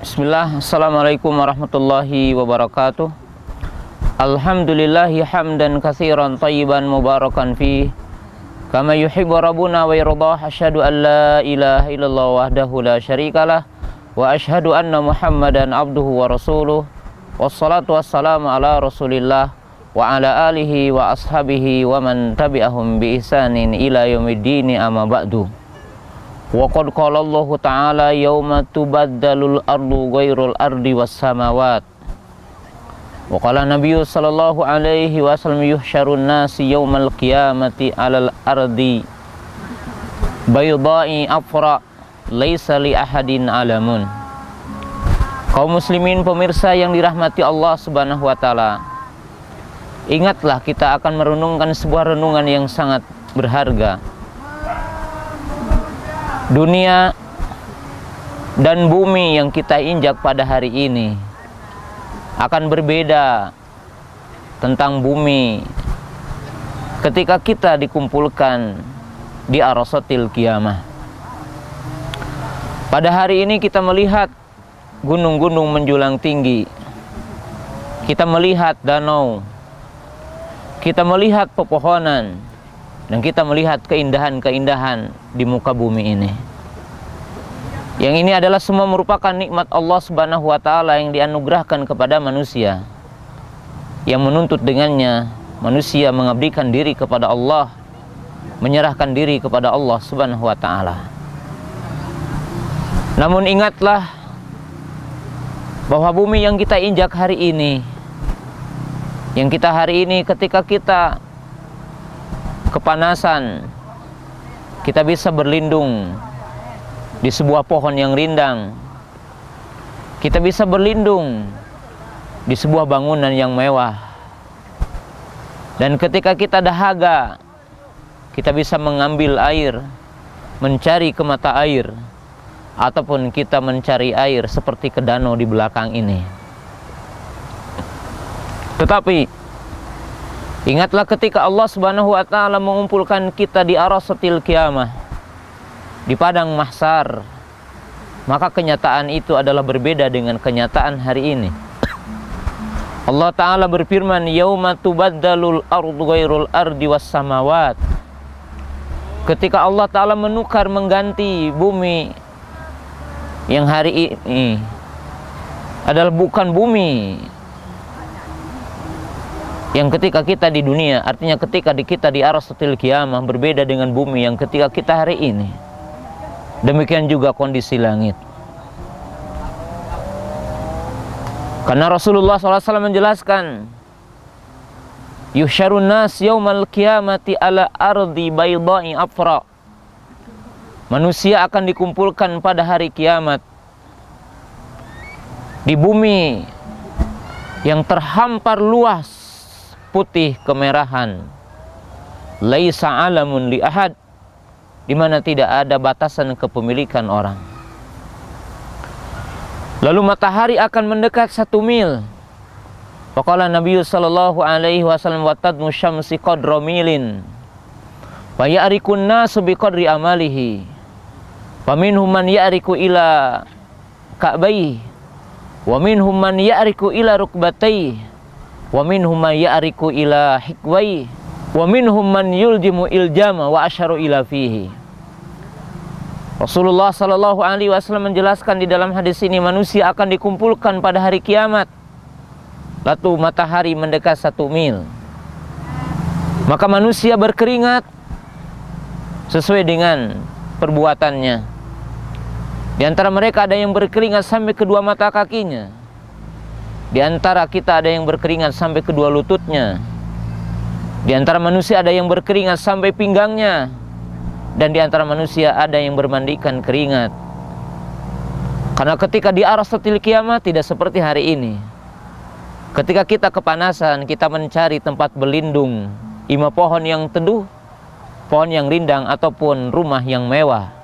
Bismillah, Assalamualaikum warahmatullahi wabarakatuh. Alhamdulillahi hamdan katsiran tayyiban mubarakan fi kama yuhibbu rabbuna wa yardah. Asyhadu an la ilaha illallah wahdahu la syarikalah wa asyhadu anna Muhammadan abduhu wa rasuluh. Wassalatu wassalamu ala Rasulillah wa ala alihi wa ashabihi wa man tabi'ahum bi ihsanin ila yaumiddin, amma ba'du. Wa qad qala Allah ta'ala yauma tubaddalul ardu ghairul ardi was samawat. Wa qala Nabiy sallallahu alaihi wasallam yuhsyarun nasi yaumal qiyamati 'alal ardi baydai afra laisa li ahadin alamun. Kaum muslimin pemirsa yang dirahmati Allah Subhanahu wa taala, ingatlah kita akan merenungkan sebuah renungan yang sangat berharga. Dunia dan bumi yang kita injak pada hari ini akan berbeda tentang bumi ketika kita dikumpulkan di arasatil qiyamah. Pada hari ini kita melihat gunung-gunung menjulang tinggi, kita melihat danau, kita melihat pepohonan, dan kita melihat keindahan-keindahan di muka bumi ini. Yang ini adalah semua merupakan nikmat Allah Subhanahu wa taala yang dianugerahkan kepada manusia, yang menuntut dengannya manusia mengabdikan diri kepada Allah, menyerahkan diri kepada Allah Subhanahu wa taala. Namun ingatlah bahwa bumi yang kita injak hari ini, yang kita hari ini ketika kita kepanasan, kita bisa berlindung di sebuah pohon yang rindang, kita bisa berlindung di sebuah bangunan yang mewah, dan ketika kita dahaga, kita bisa mengambil air, mencari ke mata air, ataupun kita mencari air seperti ke danau di belakang ini. Tetapi ingatlah ketika Allah Subhanahu wa taala mengumpulkan kita di arasatil qiyamah, di padang mahsyar, maka kenyataan itu adalah berbeda dengan kenyataan hari ini. Allah taala berfirman, yauma tubaddalul ardu ghairul ardi was samawat. Ketika Allah taala menukar, mengganti bumi yang hari ini adalah bukan bumi yang ketika kita di dunia, artinya ketika kita di arasatil qiyamah, berbeda dengan bumi yang ketika kita hari ini. Demikian juga kondisi langit. Karena Rasulullah SAW menjelaskan, yuhsyarun nas yaumal qiyamati ala ardi baydai afra. Manusia akan dikumpulkan pada hari kiamat di bumi yang terhampar luas, putih kemerahan, laisa alamun li ahad, di mana tidak ada batasan kepemilikan orang. Lalu matahari akan mendekat 1 mil. Faqala Nabi sallallahu alaihi wasallam wa tadnu syamsi qadra milin wa ya'rikun nasu biqadri amalihi. Wa minhum man ya'riku ila ka'bayhi wa minhum man ya'riku ila rukbatayhi wa minhum man ya'riku ila hikwai wa minhum man yuljimu iljama wa asyaru ila fihi. Rasulullah sallallahu alaihi wasallam menjelaskan di dalam hadis ini, manusia akan dikumpulkan pada hari kiamat. Lalu matahari mendekat 1 mil. Maka manusia berkeringat sesuai dengan perbuatannya. Di antara mereka ada yang berkeringat sampai kedua mata kakinya. Di antara kita ada yang berkeringat sampai kedua lututnya. Di antara manusia ada yang berkeringat sampai pinggangnya. Dan di antara manusia ada yang bermandikan keringat. Karena ketika di arasatil qiyamah tidak seperti hari ini. Ketika kita kepanasan, kita mencari tempat berlindung, ima pohon yang teduh, pohon yang rindang, ataupun rumah yang mewah.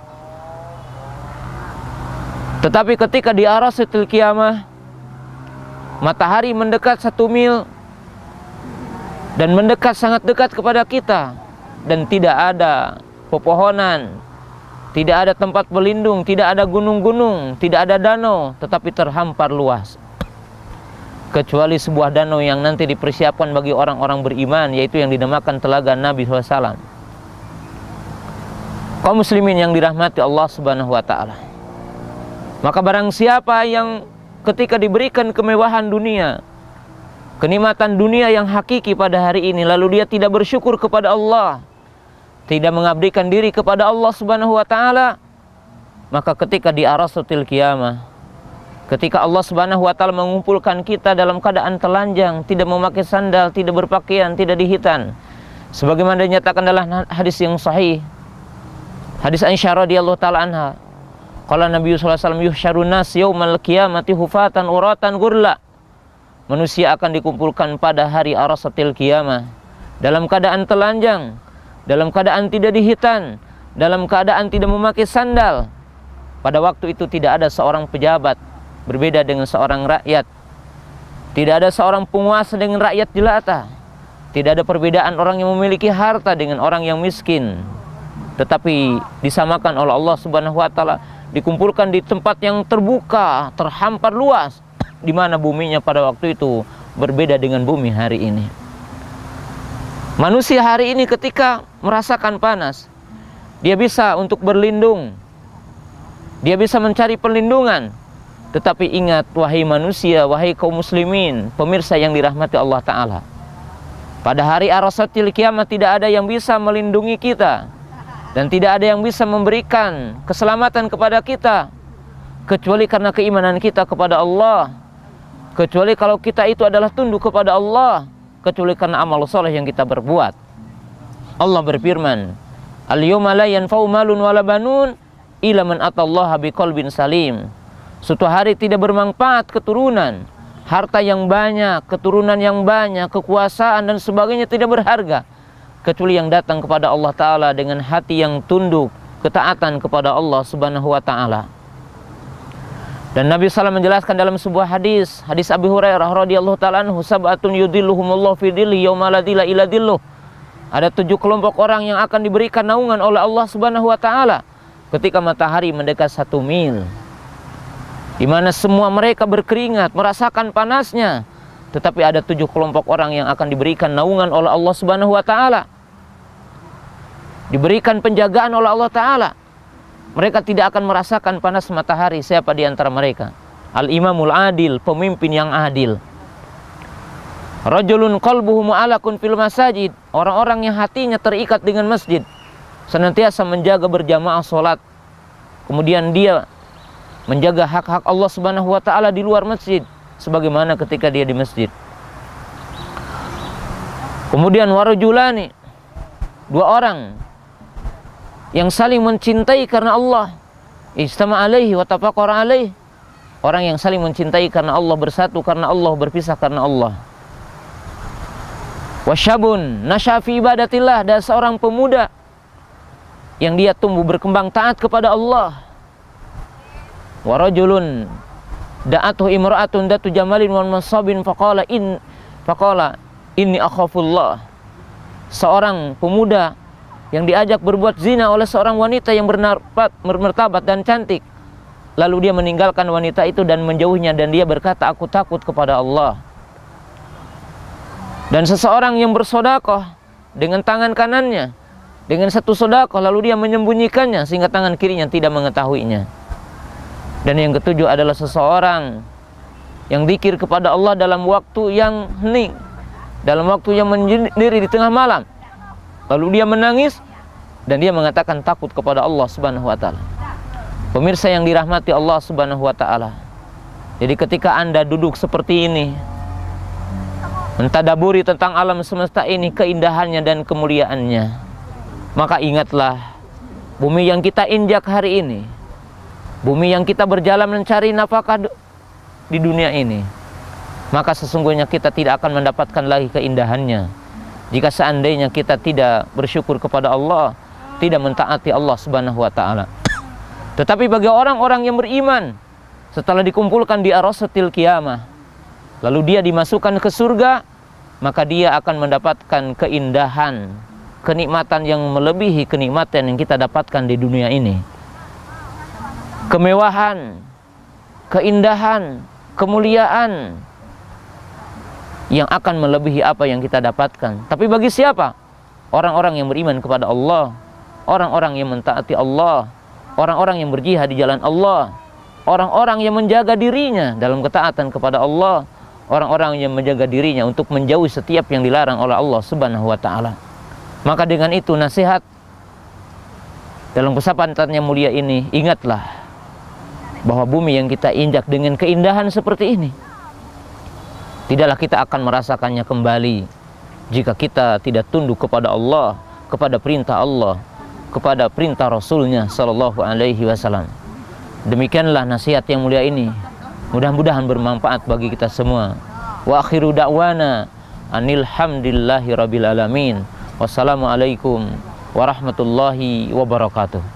Tetapi ketika di arasatil qiyamah, matahari mendekat 1 mil dan mendekat sangat dekat kepada kita, dan tidak ada pepohonan, Tidak ada tempat berlindung, tidak ada gunung-gunung, tidak ada danau, tetapi terhampar luas. Kecuali sebuah danau yang nanti dipersiapkan bagi orang-orang beriman, yaitu yang dinamakan Telaga Nabi SAW. Kaum muslimin yang dirahmati Allah Subhanahu wa ta'ala. Maka barang siapa yang ketika diberikan kemewahan dunia, kenikmatan dunia yang hakiki pada hari ini, lalu dia tidak bersyukur kepada Allah, tidak mengabdikan diri kepada Allah Subhanahu wa ta'ala, maka ketika di arasatil qiyamah, ketika Allah Subhanahu wa ta'ala mengumpulkan kita dalam keadaan telanjang, tidak memakai sandal, tidak berpakaian, tidak dihitan, sebagaimana dinyatakan dalam hadis yang sahih, hadis Aisyah radhiyallahu ta'ala anha, qala Nabi sallallahu alaihi wasallam, yuhsyarun nas yaumal qiyamati hufatan uratan ghurla. Manusia akan dikumpulkan pada hari arasatil qiyamah dalam keadaan telanjang, dalam keadaan tidak dihitan, dalam keadaan tidak memakai sandal. Pada waktu itu tidak ada seorang pejabat berbeda dengan seorang rakyat, tidak ada seorang penguasa dengan rakyat jelata, tidak ada perbedaan orang yang memiliki harta dengan orang yang miskin, tetapi disamakan oleh Allah Subhanahu wa ta'ala, dikumpulkan di tempat yang terbuka, terhampar luas, di mana buminya pada waktu itu berbeda dengan bumi hari ini. Manusia hari ini ketika merasakan panas, dia bisa untuk berlindung, dia bisa mencari perlindungan. Tetapi ingat, wahai manusia, wahai kaum muslimin, pemirsa yang dirahmati Allah Ta'ala, pada hari arasatil qiyamah tidak ada yang bisa melindungi kita, dan tidak ada yang bisa memberikan keselamatan kepada kita, kecuali karena keimanan kita kepada Allah, kecuali kalau kita itu adalah tunduk kepada Allah, kecuali karena amal soleh yang kita berbuat. Allah berfirman, al-yawma la yanfa'u malun wala banun illa man atallaha biqalbin salim. Suatu hari tidak bermanfaat keturunan, harta yang banyak, keturunan yang banyak, kekuasaan dan sebagainya tidak berharga, kecuali yang datang kepada Allah Ta'ala dengan hati yang tunduk, ketaatan kepada Allah Subhanahu wa ta'ala. Dan Nabi SAW menjelaskan dalam sebuah hadis, hadis Abu Hurairah radhiyallahu ta'ala anhu, sab'atun yudhilluhumullahu fi dhilli yauma la dhilla illa dhilluh. Ada 7 kelompok orang yang akan diberikan naungan oleh Allah Subhanahu wa ta'ala ketika matahari mendekat 1 mil, di mana semua mereka berkeringat, merasakan panasnya, tetapi ada 7 kelompok orang yang akan diberikan naungan oleh Allah Subhanahu wa ta'ala, diberikan penjagaan oleh Allah Ta'ala. Mereka tidak akan merasakan panas matahari. Siapa di antara mereka? Al-imamul adil, pemimpin yang adil. Rajulun qalbuhu mu'alakun fil masajid, orang-orang yang hatinya terikat dengan masjid, senantiasa menjaga berjamaah sholat, kemudian dia menjaga hak-hak Allah Subhanahu wa ta'ala di luar masjid, sebagaimana ketika dia di masjid. Kemudian warajulani, 2 orang yang saling mencintai karena Allah, ijtama alaihi wa tafaqara alaihi, orang yang saling mencintai karena Allah, bersatu karena Allah, berpisah karena Allah. Wasyabun nasya fi ibadatillah, dan seorang pemuda yang dia tumbuh berkembang taat kepada Allah. Warajulun da'atuhu imra'atun datu jamalin wa mansabin faqala inni akhafullah, seorang pemuda yang diajak berbuat zina oleh seorang wanita yang bermartabat dan cantik, lalu dia meninggalkan wanita itu dan menjauhnya, dan dia berkata, aku takut kepada Allah. Dan seseorang yang bersedekah dengan tangan kanannya dengan 1 sedekah, lalu dia menyembunyikannya sehingga tangan kirinya tidak mengetahuinya. Dan yang ketujuh adalah seseorang yang zikir kepada Allah dalam waktu yang hening, dalam waktu yang menyendiri di tengah malam, lalu dia menangis dan dia mengatakan takut kepada Allah Subhanahu wa ta'ala. Pemirsa yang dirahmati Allah Subhanahu wa ta'ala, jadi ketika Anda duduk seperti ini, mentadaburi tentang alam semesta ini, keindahannya dan kemuliaannya, maka ingatlah bumi yang kita injak hari ini, bumi yang kita berjalan mencari nafkah di dunia ini, maka sesungguhnya kita tidak akan mendapatkan lagi keindahannya jika seandainya kita tidak bersyukur kepada Allah, tidak mentaati Allah Subhanahu wa ta'ala. Tetapi bagi orang-orang yang beriman, setelah dikumpulkan di arasatil qiyamah, lalu dia dimasukkan ke surga, maka dia akan mendapatkan keindahan, kenikmatan yang melebihi kenikmatan yang kita dapatkan di dunia ini. kemewahan, keindahan, kemuliaan yang akan melebihi apa yang kita dapatkan. Tapi bagi siapa? Orang-orang yang beriman kepada Allah, orang-orang yang mentaati Allah, orang-orang yang berjihad di jalan Allah, orang-orang yang menjaga dirinya dalam ketaatan kepada Allah, orang-orang yang menjaga dirinya untuk menjauhi setiap yang dilarang oleh Allah Subhanahu wa taala. Maka dengan itu nasihat dalam kesempatan yang mulia ini, ingatlah bahwa bumi yang kita injak dengan keindahan seperti ini, tidaklah kita akan merasakannya kembali jika kita tidak tunduk kepada Allah, kepada perintah Allah, kepada perintah Rasulnya Sallallahu Alaihi Wasallam. Demikianlah nasihat yang mulia ini. Mudah-mudahan bermanfaat bagi kita semua. Wa akhiru da'wana anil hamdillahi rabbil alamin. Wassalamualaikum warahmatullahi wabarakatuh.